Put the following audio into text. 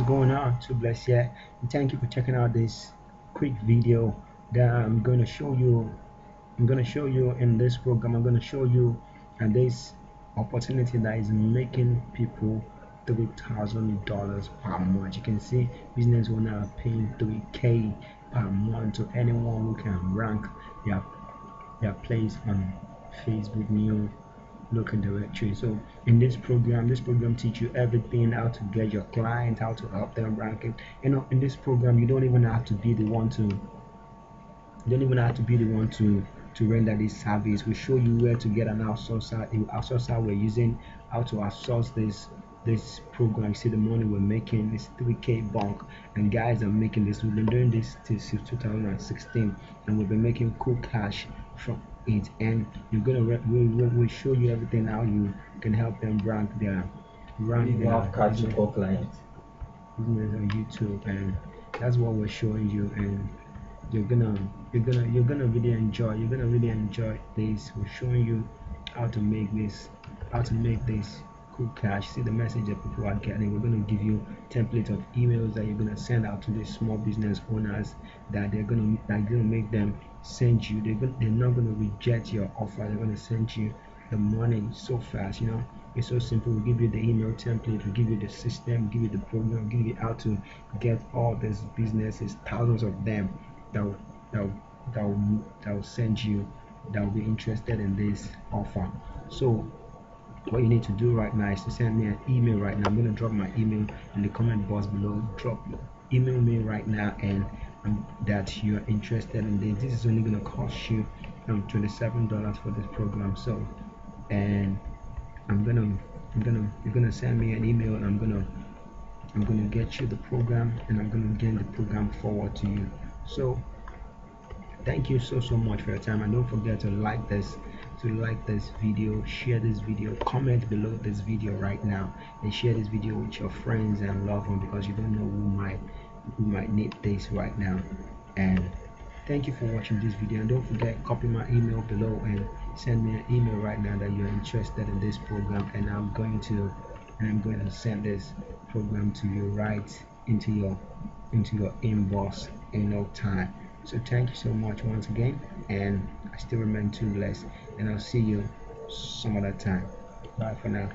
Going on to bless you, and thank you for checking out this quick video that I'm going to show you in this program. I'm going to show you and this opportunity that is making people $3,000 per month. You can see business owner are paying 3K per month to anyone who can rank their place on Facebook new local directory. So in this program teach you everything, how to get your client, how to help them rank it. In this program you don't even have to be the one to render this service. We show you where to get an outsourcer. The outsourcer we're using, how to outsource this program. You see the money we're making is 3K bunk, and guys are making this. We've been doing this since 2016, and we've been making cool cash from it. And we'll show you everything how you can help them rank You their have catch business your clients. on YouTube, and that's what we're showing you. And you're gonna really enjoy this. We're showing you how to make this cool cash. See the message that people are getting. We're gonna give you template of emails that you're gonna send out to these small business owners that they're gonna make them send you. They're not gonna reject your offer. They're gonna send you the money so fast. It's so simple. We give you the email template, we give you the system, give you the program, give you how to get all these businesses, thousands of them that will, that will, that will send you, that will be interested in this offer. So what you need to do right now is to send me an email right now. I'm going to drop my email in the comment box below. Email me right now, and that you're interested in this. This is only going to cost you $27 for this program. So, and you're gonna send me an email, and I'm gonna get you the program, and I'm gonna get the program forward to you. So thank you so much for your time, and don't forget to like this video, share this video, comment below this video right now, and share this video with your friends and loved ones, because you don't know who might need this right now. And thank you for watching this video, and don't forget, copy my email below and send me an email right now that you're interested in this program, and I'm going to send this program to you right into your inbox in no time. So thank you so much once again, and I still remain too blessed, and I'll see you some other time. Bye for now.